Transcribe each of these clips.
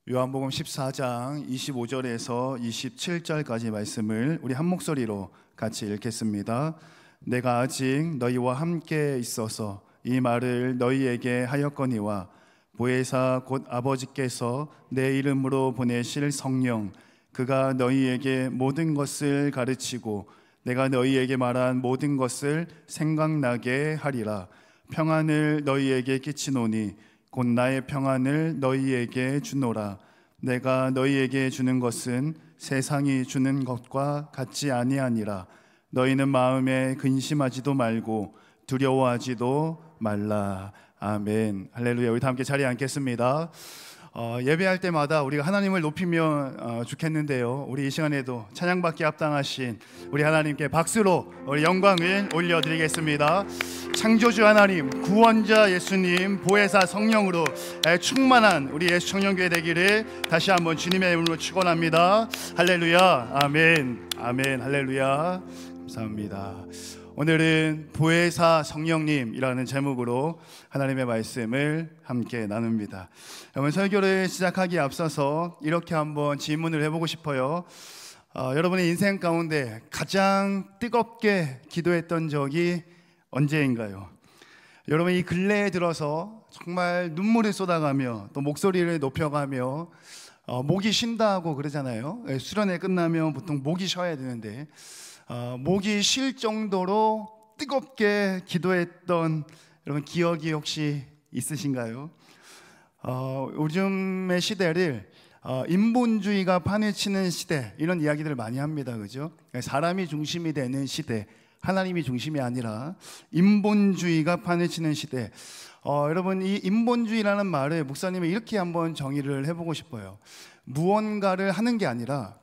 요한복음 14장 25절에서 27절까지 말씀을 우리 한 목소리로 같이 읽겠습니다. 내가 아직 너희와 함께 있어서 이 말을 너희에게 하였거니와 보혜사 곧 아버지께서 내 이름으로 보내실 성령 그가 너희에게 모든 것을 가르치고 내가 너희에게 말한 모든 것을 생각나게 하리라. 평안을 너희에게 끼치노니 곧 나의 평안을 너희에게 주노라. 내가 너희에게 주는 것은 세상이 주는 것과 같지 아니하니라. 너희는 마음에 근심하지도 말고 두려워하지도 말라. 아멘. 할렐루야. 우리 다 함께 자리에 앉겠습니다. 예배할 때마다 우리가 하나님을 높이면 좋겠는데요, 우리 이 시간에도 찬양받기 합당하신 우리 하나님께 박수로 우리 영광을 올려드리겠습니다. 창조주 하나님, 구원자 예수님, 보혜사 성령으로 충만한 우리 예수 청년교회 되기를 다시 한번 주님의 이름으로 축원합니다. 할렐루야. 아멘. 아멘. 할렐루야. 감사합니다. 오늘은 보혜사 성령님이라는 제목으로 하나님의 말씀을 함께 나눕니다. 여러분, 설교를 시작하기에 앞서서 이렇게 한번 질문을 해보고 싶어요. 여러분의 인생 가운데 가장 뜨겁게 기도했던 적이 언제인가요? 여러분, 이 근래에 들어서 정말 눈물을 쏟아가며 또 목소리를 높여가며 목이 쉰다고 그러잖아요. 수련회 끝나면 보통 목이 쉬어야 되는데 목이 쉴 정도로 뜨겁게 기도했던 여러분 기억이 혹시 있으신가요? 요즘의 시대를 인본주의가 판을 치는 시대, 이런 이야기들을 많이 합니다. 그죠? 사람이 중심이 되는 시대, 하나님이 중심이 아니라 인본주의가 판을 치는 시대. 여러분, 이 인본주의라는 말을 목사님이 이렇게 한번 정의를 해보고 싶어요. 무언가를 하는 게 아니라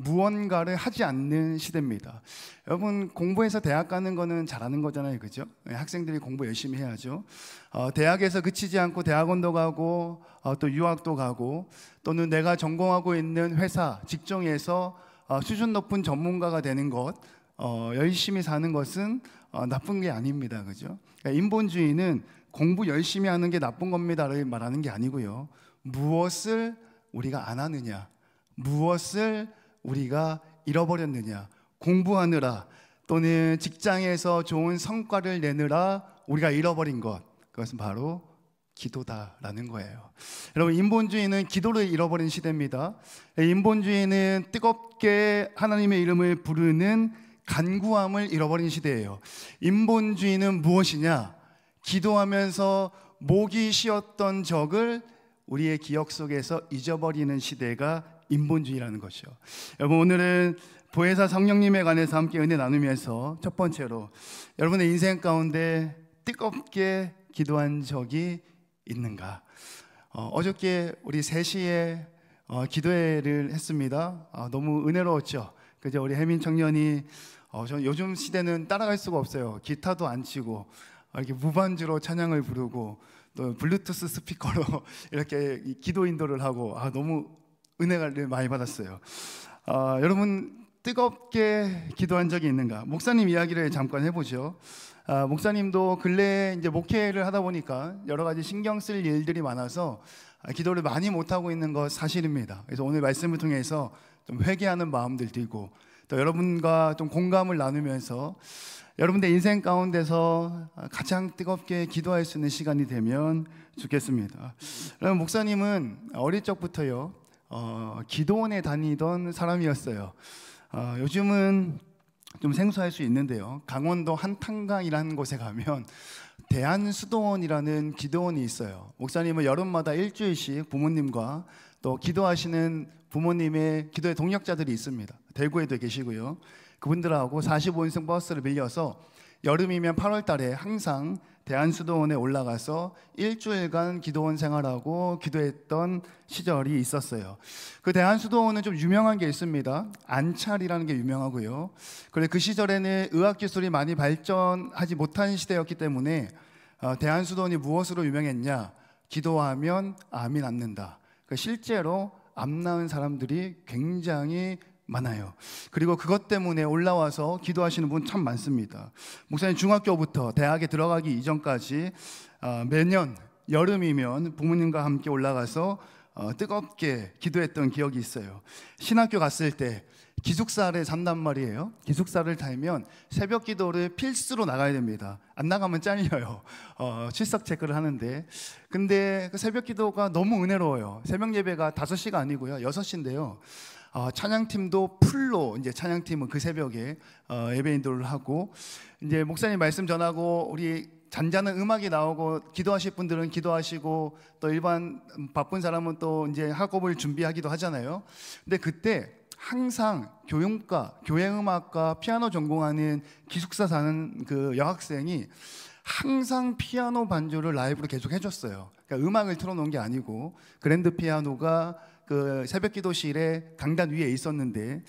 무언가를 하지 않는 시대입니다. 여러분, 공부해서 대학 가는 거는 잘하는 거잖아요. 그죠? 학생들이 공부 열심히 해야죠. 대학에서 그치지 않고 대학원도 가고 또 유학도 가고, 또는 내가 전공하고 있는 회사, 직종에서 수준 높은 전문가가 되는 것, 열심히 사는 것은 나쁜 게 아닙니다. 그죠? 그러니까 인본주의는 공부 열심히 하는 게 나쁜 겁니다를 말하는 게 아니고요, 무엇을 우리가 안 하느냐, 무엇을 우리가 잃어버렸느냐, 공부하느라 또는 직장에서 좋은 성과를 내느라 우리가 잃어버린 것, 그것은 바로 기도다라는 거예요. 여러분, 인본주의는 기도를 잃어버린 시대입니다. 인본주의는 뜨겁게 하나님의 이름을 부르는 간구함을 잃어버린 시대예요. 인본주의는 무엇이냐? 기도하면서 목이 쉬었던 적을 우리의 기억 속에서 잊어버리는 시대가 인본주의라는 것이요. 여러분, 오늘은 보혜사 성령님에 관해서 함께 은혜 나누면서 첫 번째로 여러분의 인생 가운데 뜨겁게 기도한 적이 있는가? 어저께 우리 3시에 기도회를 했습니다. 너무 은혜로웠죠. 그죠? 우리 혜민 청년이 저는 요즘 시대는 따라갈 수가 없어요. 기타도 안 치고 이렇게 무반주로 찬양을 부르고 또 블루투스 스피커로 이렇게 기도 인도를 하고 너무 은혜를 많이 받았어요. 여러분, 뜨겁게 기도한 적이 있는가? 목사님 이야기를 잠깐 해보죠. 목사님도 근래에 이제 목회를 하다 보니까 여러 가지 신경 쓸 일들이 많아서 기도를 많이 못하고 있는 것 사실입니다. 그래서 오늘 말씀을 통해서 좀 회개하는 마음들 들고, 또 여러분과 좀 공감을 나누면서 여러분들 인생 가운데서 가장 뜨겁게 기도할 수 있는 시간이 되면 좋겠습니다. 여러분, 목사님은 어릴 적부터요, 기도원에 다니던 사람이었어요. 요즘은 좀 생소할 수 있는데요, 강원도 한탄강이라는 곳에 가면 대한수도원이라는 기도원이 있어요. 목사님은 여름마다 일주일씩 부모님과 또 기도하시는 부모님의 기도의 동역자들이 있습니다. 대구에도 계시고요. 그분들하고 45인승 버스를 빌려서 여름이면 8월 달에 항상 대한수도원에 올라가서 일주일간 기도원 생활하고 기도했던 시절이 있었어요. 그 대한수도원은 좀 유명한 게 있습니다. 안찰이라는 게 유명하고요. 그리고 그 시절에는 의학기술이 많이 발전하지 못한 시대였기 때문에 대한수도원이 무엇으로 유명했냐? 기도하면 암이 낫는다. 실제로 암 낳은 사람들이 굉장히 많아요. 그리고 그것 때문에 올라와서 기도하시는 분 참 많습니다. 목사님 중학교부터 대학에 들어가기 이전까지 매년 여름이면 부모님과 함께 올라가서 뜨겁게 기도했던 기억이 있어요. 신학교 갔을 때 기숙사를 산단 말이에요. 기숙사를 살면 새벽 기도를 필수로 나가야 됩니다. 안 나가면 잘려요. 출석 체크를 하는데, 근데 그 새벽 기도가 너무 은혜로워요. 새벽 예배가 5시가 아니고요, 6시인데요. 찬양팀도 풀로, 이제 찬양팀은 그 새벽에 예배 인도를 하고, 이제 목사님 말씀 전하고 우리 잔잔한 음악이 나오고 기도하실 분들은 기도하시고, 또 일반 바쁜 사람은 또 이제 학업을 준비하기도 하잖아요. 근데 그때 항상 교회음악과 피아노 전공하는 기숙사 사는 그 여학생이 항상 피아노 반주를 라이브로 계속 해줬어요. 그러니까 음악을 틀어놓은 게 아니고 그랜드 피아노가 그 새벽 기도실에 강단 위에 있었는데,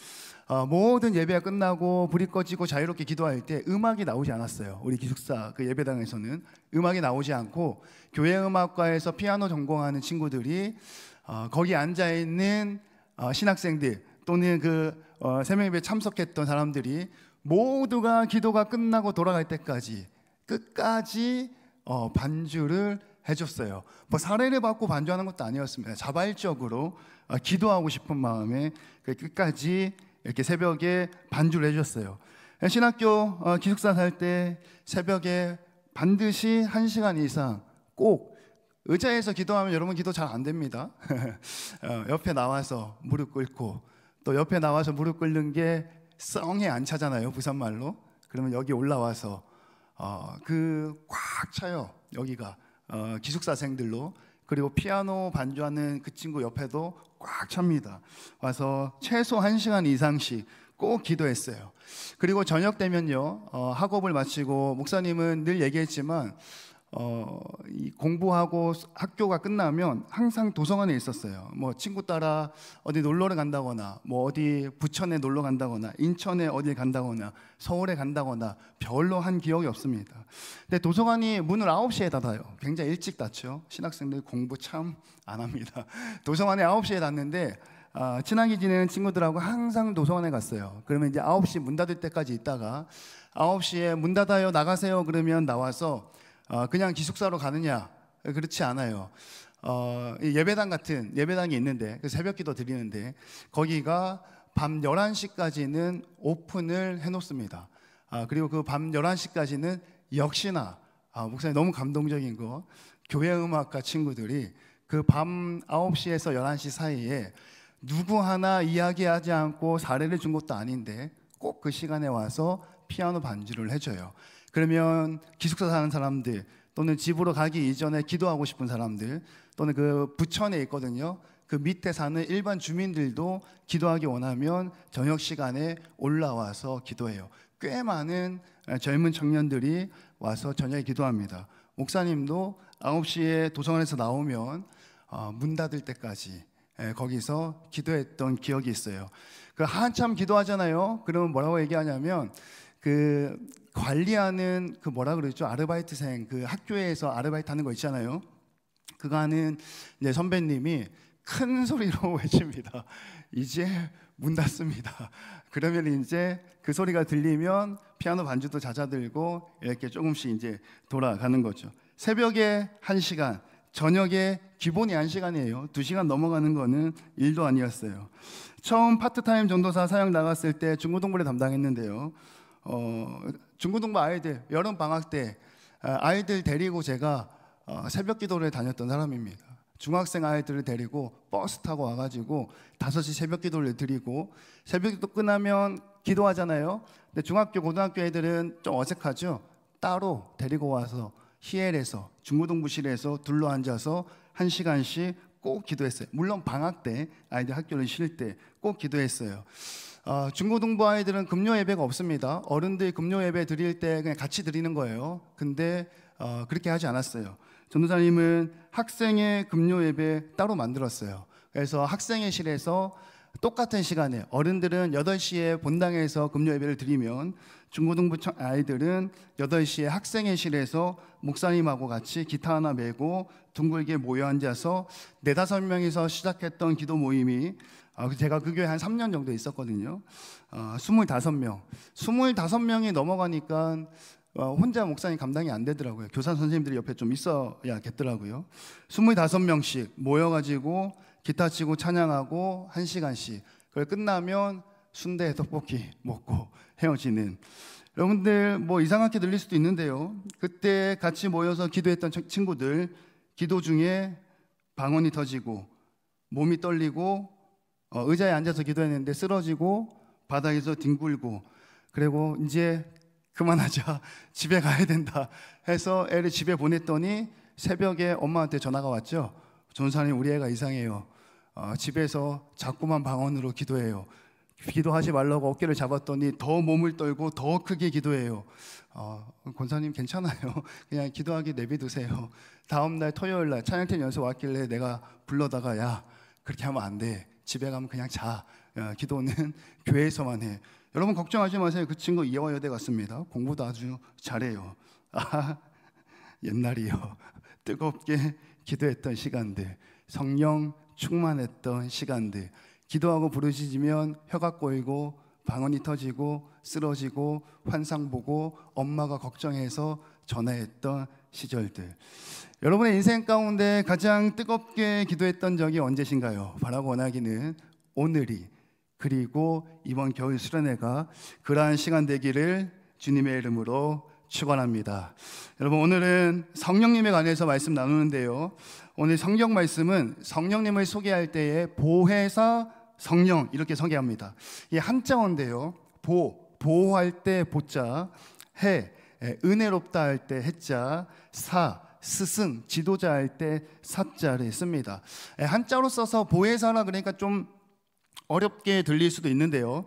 모든 예배가 끝나고 불이 꺼지고 자유롭게 기도할 때 음악이 나오지 않았어요. 우리 기숙사 그 예배당에서는 음악이 나오지 않고 교회음악과에서 피아노 전공하는 친구들이 거기 앉아있는 신학생들 또는 그 새벽 예배에 참석했던 사람들이 모두가 기도가 끝나고 돌아갈 때까지 끝까지 반주를 해줬어요. 뭐 사례를 받고 반주하는 것도 아니었습니다. 자발적으로 기도하고 싶은 마음에 끝까지 이렇게 새벽에 반주를 해줬어요. 신학교 기숙사 살 때 새벽에 반드시 1시간 이상 꼭 의자에서 기도하면 여러분 기도 잘 안 됩니다. 옆에 나와서 무릎 꿇고, 또 옆에 나와서 무릎 꿇는 게 썽에 안 차잖아요, 부산말로. 그러면 여기 올라와서 꽉 차요, 여기가 기숙사생들로. 그리고 피아노 반주하는 그 친구 옆에도 꽉 찹니다. 와서 최소 1시간 이상씩 꼭 기도했어요. 그리고 저녁 되면요, 학업을 마치고 목사님은 늘 얘기했지만 이 공부하고 학교가 끝나면 항상 도서관에 있었어요. 뭐 친구 따라 어디 놀러를 간다거나, 뭐 어디 부천에 놀러 간다거나, 인천에 어디 간다거나, 서울에 간다거나 별로 한 기억이 없습니다. 근데 도서관이 문을 9시에 닫아요. 굉장히 일찍 닫죠. 신학생들 공부 참 안 합니다. 도서관에 9시에 닫는데 친하게 지내는 친구들하고 항상 도서관에 갔어요. 그러면 이제 9시 문 닫을 때까지 있다가 9시에 문 닫아요, 나가세요 그러면 나와서 그냥 기숙사로 가느냐? 그렇지 않아요. 예배당 같은 예배당이 있는데, 그 새벽 기도 드리는데 거기가 밤 11시까지는 오픈을 해놓습니다. 그리고 그 밤 11시까지는 역시나 목사님 너무 감동적인 거, 교회음악가 친구들이 그 밤 9시에서 11시 사이에 누구 하나 이야기하지 않고 사례를 준 것도 아닌데 꼭 그 시간에 와서 피아노 반주를 해줘요. 그러면 기숙사 사는 사람들, 또는 집으로 가기 이전에 기도하고 싶은 사람들, 또는 그 부천에 있거든요, 그 밑에 사는 일반 주민들도 기도하기 원하면 저녁 시간에 올라와서 기도해요. 꽤 많은 젊은 청년들이 와서 저녁에 기도합니다. 목사님도 9시에 도서관에서 나오면 문 닫을 때까지 거기서 기도했던 기억이 있어요. 그 한참 기도하잖아요. 그러면 뭐라고 얘기하냐면, 그 관리하는 그 뭐라 그러죠? 아르바이트생, 그 학교에서 아르바이트 하는 거 있잖아요. 그거 하는 이제 선배님이 큰 소리로 외칩니다. 이제 문 닫습니다. 그러면 이제 그 소리가 들리면 피아노 반주도 잦아들고 이렇게 조금씩 이제 돌아가는 거죠. 새벽에 1시간, 저녁에 기본이 1시간이에요. 2시간 넘어가는 거는 일도 아니었어요. 처음 파트타임 전도사 사역 나갔을 때 중고등부를 담당했는데요. 중고등부 아이들 여름 방학 때 아이들 데리고 제가 새벽 기도를 다녔던 사람입니다. 중학생 아이들을 데리고 버스 타고 와가지고 5시 새벽 기도를 드리고, 새벽 기도 끝나면 기도하잖아요. 근데 중학교 고등학교 애들은 좀 어색하죠. 따로 데리고 와서 히엘에서 중고등부실에서 둘러앉아서 1시간씩 꼭 기도했어요. 물론 방학 때 아이들 학교를 쉴 때 꼭 기도했어요. 중고등부 아이들은 금요 예배가 없습니다. 어른들 금요 예배 드릴 때 그냥 같이 드리는 거예요. 근데 그렇게 하지 않았어요. 전도사님은 학생의 금요 예배 따로 만들었어요. 그래서 학생회실에서 똑같은 시간에 어른들은 8시에 본당에서 금요 예배를 드리면 중고등부 아이들은 8시에 학생회실에서 목사님하고 같이 기타 하나 메고 둥글게 모여 앉아서 4-5명이서 시작했던 기도 모임이, 제가 그 교회 한 3년 정도 있었거든요. 25명이 넘어가니까 혼자 목사님 감당이 안 되더라고요. 교사 선생님들이 옆에 좀 있어야겠더라고요. 25명씩 모여가지고 기타 치고 찬양하고 1시간씩, 그걸 끝나면 순대 떡볶이 먹고 헤어지는, 여러분들 뭐 이상하게 들릴 수도 있는데요, 그때 같이 모여서 기도했던 친구들, 기도 중에 방언이 터지고 몸이 떨리고 의자에 앉아서 기도했는데 쓰러지고 바닥에서 뒹굴고, 그리고 이제 그만하자, 집에 가야 된다 해서 애를 집에 보냈더니 새벽에 엄마한테 전화가 왔죠. 전사님, 우리 애가 이상해요. 집에서 자꾸만 방언으로 기도해요. 기도하지 말라고 어깨를 잡았더니 더 몸을 떨고 더 크게 기도해요. 권사님 괜찮아요. 그냥 기도하기 내비두세요. 다음날 토요일날 찬양팀 연습 왔길래 내가 불러다가, 야, 그렇게 하면 안 돼. 집에 가면 그냥 자. 기도는 교회에서만 해. 여러분 걱정하지 마세요. 그 친구 이화여대 갔습니다. 공부도 아주 잘해요. 옛날이요. 뜨겁게 기도했던 시간들, 성령 충만했던 시간들, 기도하고 부르짖으면 혀가 꼬이고 방언이 터지고 쓰러지고 환상 보고 엄마가 걱정해서 전화했던 시절들. 여러분의 인생 가운데 가장 뜨겁게 기도했던 적이 언제신가요? 바라고 원하기는 오늘이, 그리고 이번 겨울 수련회가 그러한 시간 되기를 주님의 이름으로 축원합니다. 여러분, 오늘은 성령님에 관해서 말씀 나누는데요, 오늘 성경 말씀은 성령님을 소개할 때에 보혜사 성령 이렇게 소개합니다. 이 한자어인데요, 보호할 때 보자, 은혜롭다 할 때 해자, 스승 지도자 할 때 사자를 씁니다. 한자로 써서 보혜사라 그러니까 좀 어렵게 들릴 수도 있는데요,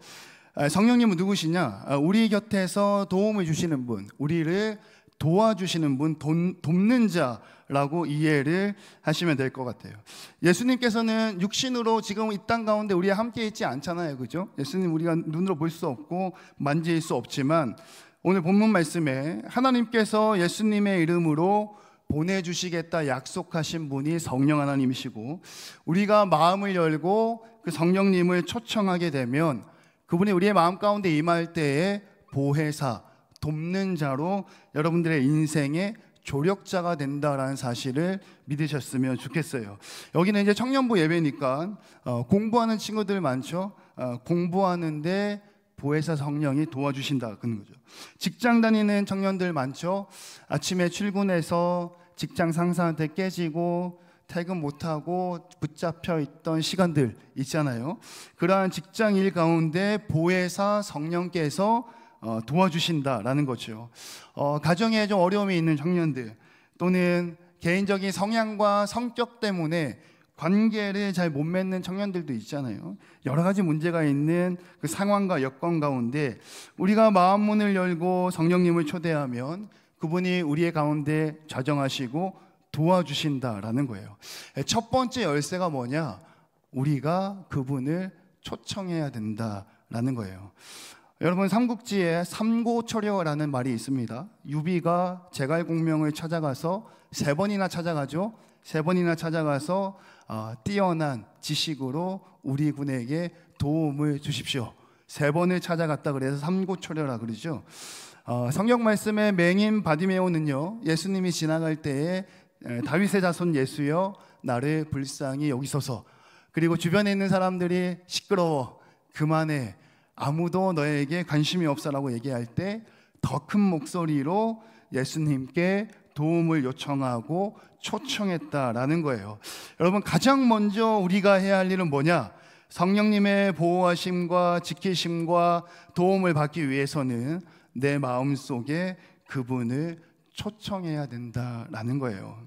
성령님은 누구시냐? 우리 곁에서 도움을 주시는 분, 우리를 도와주시는 분, 돕는 자라고 이해를 하시면 될 것 같아요. 예수님께서는 육신으로 지금 이 땅 가운데 우리와 함께 있지 않잖아요, 그죠? 예수님 우리가 눈으로 볼 수 없고 만질 수 없지만, 오늘 본문 말씀에 하나님께서 예수님의 이름으로 보내주시겠다 약속하신 분이 성령 하나님이시고, 우리가 마음을 열고 그 성령님을 초청하게 되면 그분이 우리의 마음 가운데 임할 때에 보혜사, 돕는 자로 여러분들의 인생의 조력자가 된다라는 사실을 믿으셨으면 좋겠어요. 여기는 이제 청년부 예배니까 공부하는 친구들 많죠. 공부하는데 보혜사 성령이 도와주신다 그런 거죠. 직장 다니는 청년들 많죠. 아침에 출근해서 직장 상사한테 깨지고 퇴근 못하고 붙잡혀 있던 시간들 있잖아요. 그러한 직장 일 가운데 보혜사 성령께서 도와주신다라는 거죠. 가정에 좀 어려움이 있는 청년들, 또는 개인적인 성향과 성격 때문에 관계를 잘 못 맺는 청년들도 있잖아요. 여러 가지 문제가 있는 그 상황과 여건 가운데 우리가 마음 문을 열고 성령님을 초대하면 그분이 우리의 가운데 좌정하시고 도와주신다라는 거예요. 첫 번째 열쇠가 뭐냐? 우리가 그분을 초청해야 된다라는 거예요. 여러분, 삼국지에 삼고초려라는 말이 있습니다. 유비가 제갈공명을 찾아가서 세 번이나 찾아가죠. 세 번이나 찾아가서 뛰어난 지식으로 우리 군에게 도움을 주십시오. 세 번을 찾아갔다 그래서 삼고초려라 그러죠. 성경 말씀에 맹인 바디메오는요, 예수님이 지나갈 때에 다윗의 자손 예수여 나를 불쌍히 여기소서, 그리고 주변에 있는 사람들이 시끄러워 그만해 아무도 너에게 관심이 없어라고 얘기할 때 더 큰 목소리로 예수님께 도움을 요청하고 초청했다라는 거예요. 여러분, 가장 먼저 우리가 해야 할 일은 뭐냐? 성령님의 보호하심과 지키심과 도움을 받기 위해서는 내 마음속에 그분을 초청해야 된다라는 거예요.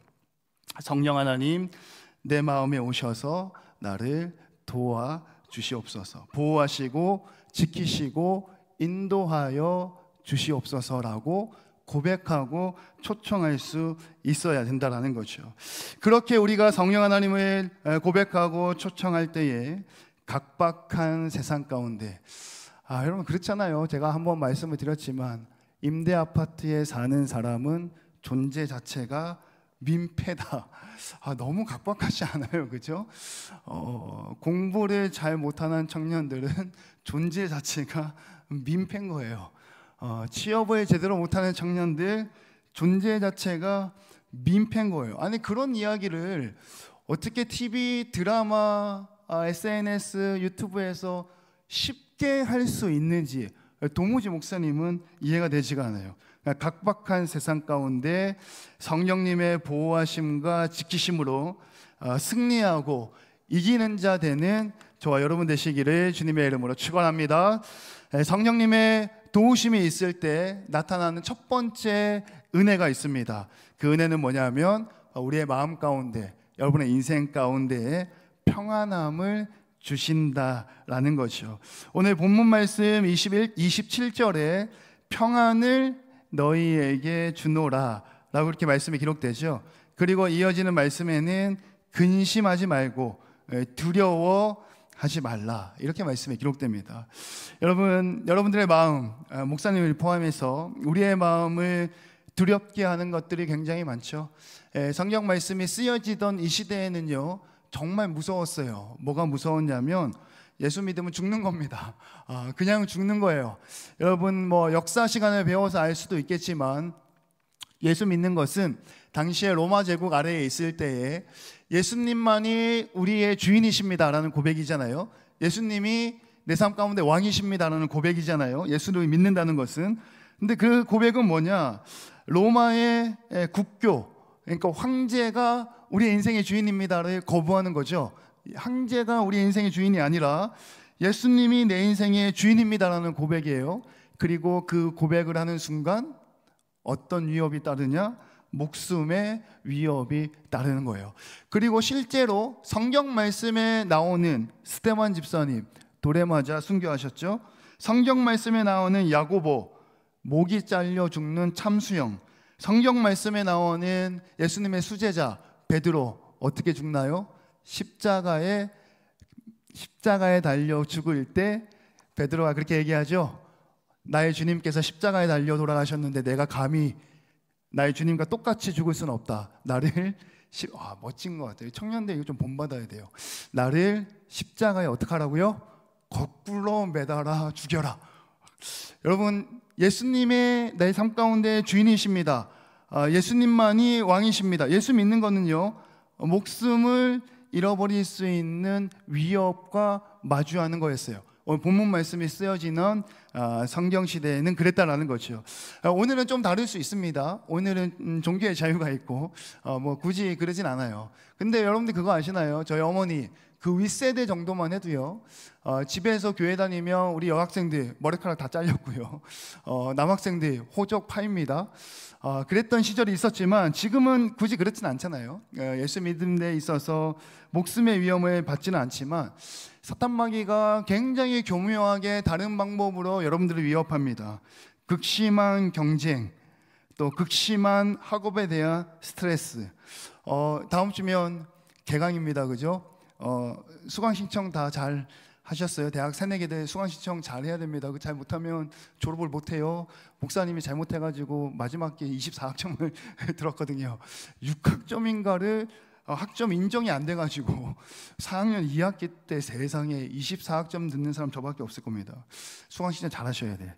성령 하나님, 내 마음에 오셔서 나를 도와주시옵소서, 보호하시고 지키시고 인도하여 주시옵소서라고 고백하고 초청할 수 있어야 된다는 거죠. 그렇게 우리가 성령 하나님을 고백하고 초청할 때에 각박한 세상 가운데, 여러분 그렇잖아요. 제가 한번 말씀을 드렸지만 임대 아파트에 사는 사람은 존재 자체가 민폐다. 너무 각박하지 않아요, 그죠? 공부를 잘 못하는 청년들은 존재 자체가 민폐인 거예요. 취업을 제대로 못하는 청년들 존재 자체가 민폐인 거예요. 아니, 그런 이야기를 어떻게 TV, 드라마, SNS, 유튜브에서 쉽게 할 수 있는지 도무지 목사님은 이해가 되지가 않아요. 각박한 세상 가운데 성령님의 보호하심과 지키심으로 승리하고 이기는 자 되는 저와 여러분 되시기를 주님의 이름으로 축원합니다. 성령님의 도우심이 있을 때 나타나는 첫 번째 은혜가 있습니다. 그 은혜는 뭐냐면 우리의 마음 가운데, 여러분의 인생 가운데에 평안함을 주신다라는 것이죠. 오늘 본문 말씀 27절에 평안을 너희에게 주노라 라고 이렇게 말씀이 기록되죠. 그리고 이어지는 말씀에는 근심하지 말고 두려워하지 말라 이렇게 말씀이 기록됩니다. 여러분들의 마음, 목사님을 포함해서 우리의 마음을 두렵게 하는 것들이 굉장히 많죠. 성경 말씀이 쓰여지던 이 시대에는요 정말 무서웠어요. 뭐가 무서웠냐면 예수 믿으면 죽는 겁니다. 그냥 죽는 거예요. 여러분 역사 시간을 배워서 알 수도 있겠지만 예수 믿는 것은 당시에 로마 제국 아래에 있을 때에 예수님만이 우리의 주인이십니다라는 고백이잖아요. 예수님이 내 삶 가운데 왕이십니다라는 고백이잖아요. 예수를 믿는다는 것은. 근데 그 고백은 뭐냐? 로마의 국교, 그러니까 황제가 우리의 인생의 주인입니다를 거부하는 거죠. 황제가 우리의 인생의 주인이 아니라 예수님이 내 인생의 주인입니다라는 고백이에요. 그리고 그 고백을 하는 순간 어떤 위협이 따르냐? 목숨의 위협이 따르는 거예요. 그리고 실제로 성경 말씀에 나오는 스데반 집사님 돌에 맞아 순교하셨죠. 성경 말씀에 나오는 야고보 목이 잘려 죽는 참수형, 성경 말씀에 나오는 예수님의 수제자 베드로 어떻게 죽나요? 십자가에 달려 죽을 때 베드로가 그렇게 얘기하죠. 나의 주님께서 십자가에 달려 돌아가셨는데 내가 감히 나의 주님과 똑같이 죽을 수는 없다. 나를 멋진 것 같아요. 청년들 이거 좀 본받아야 돼요. 나를 십자가에 어떻게 하라고요? 거꾸로 매달아 죽여라. 여러분 예수님의 내 삶 가운데 주인이십니다. 예수님만이 왕이십니다. 예수 믿는 거는요 목숨을 잃어버릴 수 있는 위협과 마주하는 거였어요. 오늘 본문 말씀이 쓰여지는 성경 시대에는 그랬다라는 거죠. 오늘은 좀 다를 수 있습니다. 오늘은 종교의 자유가 있고 굳이 그러진 않아요. 근데 여러분들 그거 아시나요? 저희 어머니 그 윗세대 정도만 해도요 집에서 교회 다니면 우리 여학생들 머리카락 다 잘렸고요 남학생들 호적 파입니다. 그랬던 시절이 있었지만 지금은 굳이 그렇진 않잖아요. 예수 믿는 데 있어서 목숨의 위험을 받지는 않지만 사탄 마귀가 굉장히 교묘하게 다른 방법으로 여러분들을 위협합니다. 극심한 경쟁, 또 극심한 학업에 대한 스트레스. 다음 주면 개강입니다, 그죠? 수강 신청 다 잘 하셨어요? 대학 새내기들 수강 신청 잘 해야 됩니다. 잘 못하면 졸업을 못해요. 목사님이 잘못해가지고 마지막 기회에 24학점을 들었거든요. 6학점인가를 학점 인정이 안 돼가지고 4학년 2학기 때 세상에 24학점 듣는 사람 저밖에 없을 겁니다. 수강 신청 잘 하셔야 돼.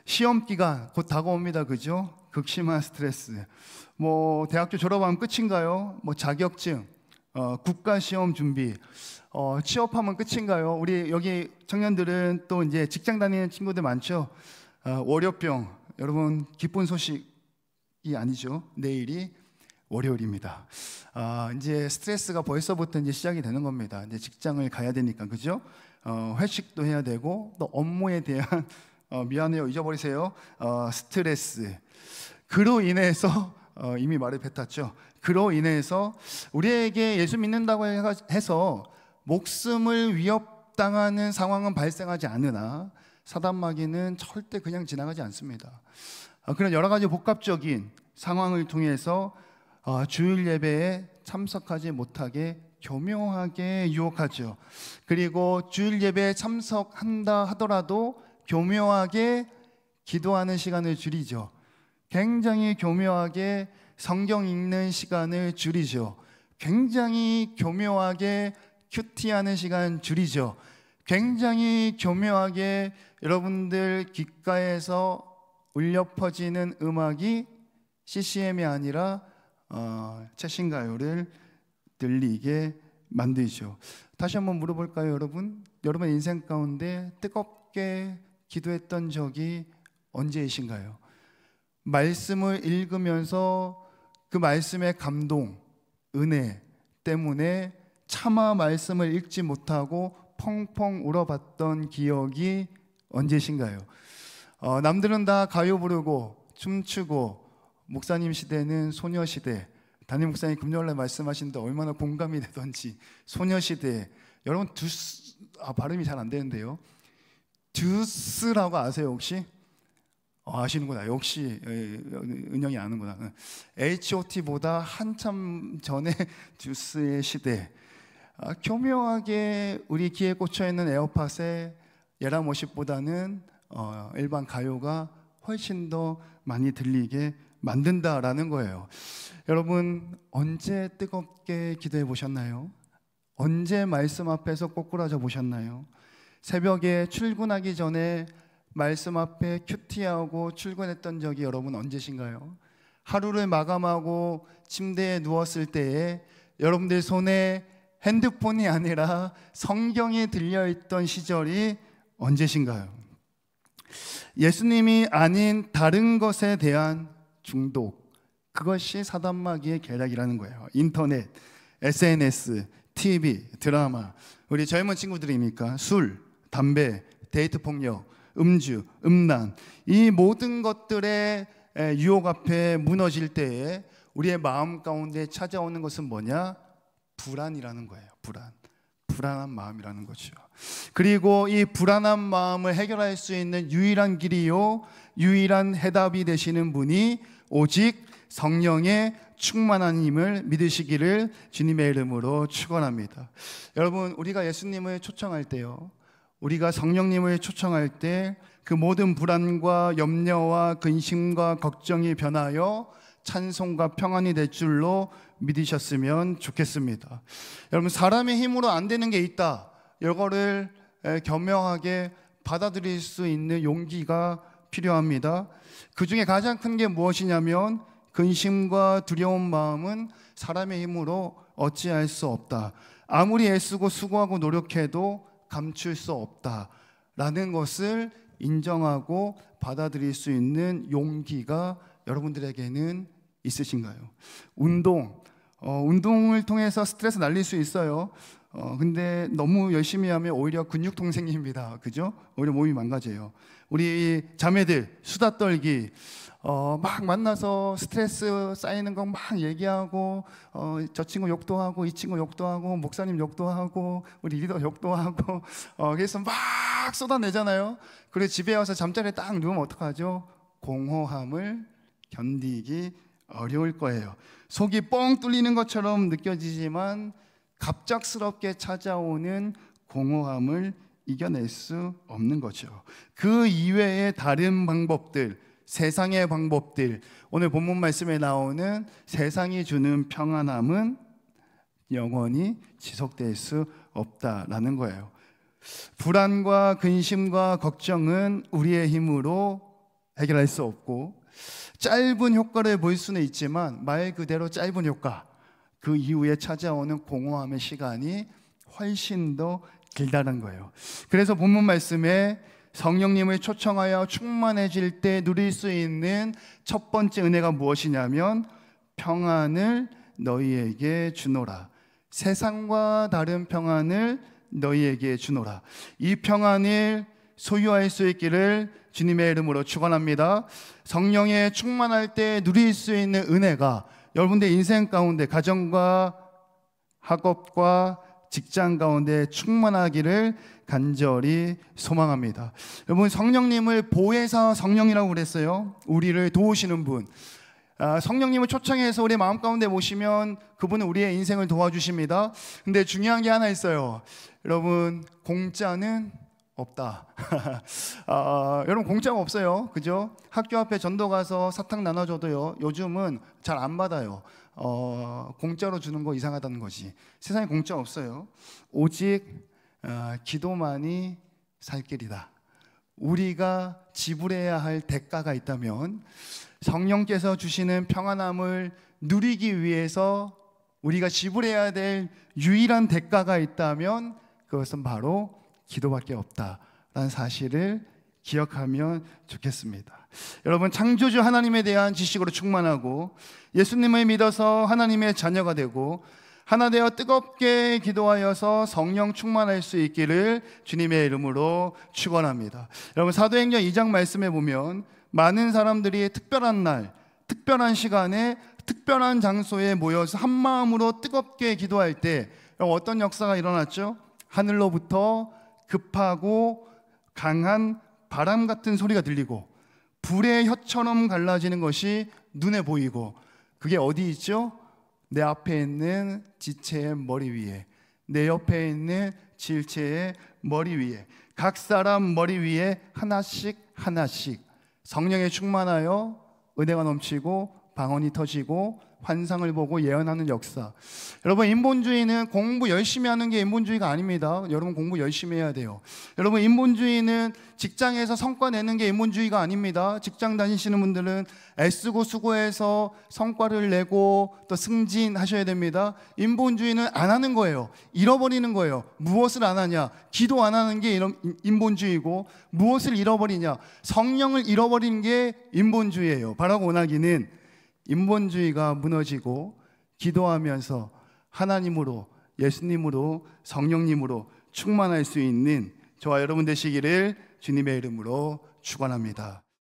시험 기간 곧 다가옵니다, 그죠? 극심한 스트레스. 대학교 졸업하면 끝인가요? 자격증, 국가시험 준비, 취업하면 끝인가요? 우리 여기 청년들은 또 이제 직장 다니는 친구들 많죠? 월요병, 여러분 기쁜 소식이 아니죠. 내일이 월요일입니다. 이제 스트레스가 벌써부터 이제 시작이 되는 겁니다. 이제 직장을 가야 되니까, 그죠? 회식도 해야 되고 또 업무에 대한 미안해요, 잊어버리세요. 스트레스. 그로 인해서 이미 말을 뱉었죠. 그로 인해서 우리에게 예수 믿는다고 해서 목숨을 위협당하는 상황은 발생하지 않으나 사단 마귀는 절대 그냥 지나가지 않습니다. 그런 여러 가지 복합적인 상황을 통해서 주일 예배에 참석하지 못하게 교묘하게 유혹하죠. 그리고 주일 예배에 참석한다 하더라도 교묘하게 기도하는 시간을 줄이죠. 굉장히 교묘하게 성경 읽는 시간을 줄이죠. 굉장히 교묘하게 큐티하는 시간 줄이죠. 굉장히 교묘하게 여러분들 귓가에서 울려 퍼지는 음악이 CCM이 아니라 최신 가요를 들리게 만들죠. 다시 한번 물어볼까요, 여러분? 여러분 인생 가운데 뜨겁게 기도했던 적이 언제이신가요? 말씀을 읽으면서 그 말씀의 감동, 은혜 때문에 차마 말씀을 읽지 못하고 펑펑 울어봤던 기억이 언제신가요? 남들은 다 가요 부르고 춤추고 목사님 시대는 소녀시대, 담임 목사님 금요일날 말씀하시는데 얼마나 공감이 되던지 소녀시대. 여러분 발음이 잘 안 되는데요. 듀스라고 아세요 혹시? 아시는구나. 역시 은영이 아는구나. H.O.T보다 한참 전에 듀스의 시대. 교묘하게 우리 귀에 꽂혀있는 에어팟의 예라모십보다는 일반 가요가 훨씬 더 많이 들리게 만든다라는 거예요. 여러분 언제 뜨겁게 기도해 보셨나요? 언제 말씀 앞에서 꼬꾸라져 보셨나요? 새벽에 출근하기 전에 말씀 앞에 큐티하고 출근했던 적이 여러분 언제신가요? 하루를 마감하고 침대에 누웠을 때에 여러분들 손에 핸드폰이 아니라 성경이 들려있던 시절이 언제신가요? 예수님이 아닌 다른 것에 대한 중독, 그것이 사단마귀의 계략이라는 거예요. 인터넷, SNS, TV, 드라마, 우리 젊은 친구들이니까 술, 담배, 데이트 폭력, 음주, 음란, 이 모든 것들의 유혹 앞에 무너질 때에 우리의 마음 가운데 찾아오는 것은 뭐냐? 불안이라는 거예요. 불안한 마음이라는 거죠. 그리고 이 불안한 마음을 해결할 수 있는 유일한 길이요, 유일한 해답이 되시는 분이 오직 성령의 충만한 힘을 믿으시기를 주님의 이름으로 축원합니다. 여러분, 우리가 예수님을 초청할 때요, 우리가 성령님을 초청할 때 그 모든 불안과 염려와 근심과 걱정이 변하여 찬송과 평안이 될 줄로 믿으셨으면 좋겠습니다. 여러분, 사람의 힘으로 안 되는 게 있다, 이거를 겸허하게 받아들일 수 있는 용기가 필요합니다. 그 중에 가장 큰 게 무엇이냐면 근심과 두려운 마음은 사람의 힘으로 어찌할 수 없다, 아무리 애쓰고 수고하고 노력해도 감출 수 없다라는 것을 인정하고 받아들일 수 있는 용기가 여러분들에게는 있으신가요? 운동을 통해서 스트레스 날릴 수 있어요. 근데 너무 열심히 하면 오히려 근육통 생깁니다. 그죠? 오히려 몸이 망가져요. 우리 자매들 수다 떨기, 막 만나서 스트레스 쌓이는 거 막 얘기하고, 저 친구 욕도 하고 이 친구 욕도 하고 목사님 욕도 하고 우리 리더 욕도 하고, 그래서 막 쏟아내잖아요. 그리고 집에 와서 잠자리에 딱 누우면 어떡하죠? 공허함을 견디기 어려울 거예요. 속이 뻥 뚫리는 것처럼 느껴지지만 갑작스럽게 찾아오는 공허함을 이겨낼 수 없는 거죠. 그 이외의 다른 방법들, 세상의 방법들, 오늘 본문 말씀에 나오는 세상이 주는 평안함은 영원히 지속될 수 없다라는 거예요. 불안과 근심과 걱정은 우리의 힘으로 해결할 수 없고, 짧은 효과를 볼 수는 있지만 말 그대로 짧은 효과, 그 이후에 찾아오는 공허함의 시간이 훨씬 더 길다는 거예요. 그래서 본문 말씀에 성령님을 초청하여 충만해질 때 누릴 수 있는 첫 번째 은혜가 무엇이냐면 평안을 너희에게 주노라. 세상과 다른 평안을 너희에게 주노라. 이 평안을 소유할 수 있기를 주님의 이름으로 축원합니다. 성령에 충만할 때 누릴 수 있는 은혜가 여러분들 인생 가운데, 가정과 학업과 직장 가운데 충만하기를 간절히 소망합니다. 여러분, 성령님을 보혜사 성령이라고 그랬어요. 우리를 도우시는 분. 성령님을 초청해서 우리 마음 가운데 모시면 그분은 우리의 인생을 도와주십니다. 근데 중요한 게 하나 있어요. 여러분, 공짜는 없다. 여러분, 공짜가 없어요. 그죠? 학교 앞에 전도 가서 사탕 나눠줘도요, 요즘은 잘 안 받아요. 공짜로 주는 거 이상하다는 거지. 세상에 공짜 없어요. 오직 기도만이 살 길이다. 우리가 지불해야 할 대가가 있다면 성령께서 주시는 평안함을 누리기 위해서 우리가 지불해야 될 유일한 대가가 있다면 그것은 바로 기도밖에 없다라는 사실을 기억하면 좋겠습니다. 여러분, 창조주 하나님에 대한 지식으로 충만하고 예수님을 믿어서 하나님의 자녀가 되고 하나 되어 뜨겁게 기도하여서 성령 충만할 수 있기를 주님의 이름으로 축원합니다. 여러분, 사도행전 2장 말씀에 보면 많은 사람들이 특별한 날, 특별한 시간에 특별한 장소에 모여서 한 마음으로 뜨겁게 기도할 때 어떤 역사가 일어났죠? 하늘로부터 급하고 강한 바람 같은 소리가 들리고 불의 혀처럼 갈라지는 것이 눈에 보이고, 그게 어디 있죠? 내 앞에 있는 지체의 머리 위에, 내 옆에 있는 지체의 머리 위에, 각 사람 머리 위에 하나씩 하나씩 성령에 충만하여 은혜가 넘치고 방언이 터지고 환상을 보고 예언하는 역사. 여러분, 인본주의는 공부 열심히 하는 게 인본주의가 아닙니다. 여러분, 공부 열심히 해야 돼요. 여러분, 인본주의는 직장에서 성과 내는 게 인본주의가 아닙니다. 직장 다니시는 분들은 애쓰고 수고해서 성과를 내고 또 승진하셔야 됩니다. 인본주의는 안 하는 거예요. 잃어버리는 거예요. 무엇을 안 하냐? 기도 안 하는 게 인본주의고, 무엇을 잃어버리냐? 성령을 잃어버리는 게 인본주의예요. 바라고 원하기는 인본주의가 무너지고 기도하면서 하나님으로, 예수님으로, 성령님으로 충만할 수 있는 저와 여러분 되시기를 주님의 이름으로 축원합니다.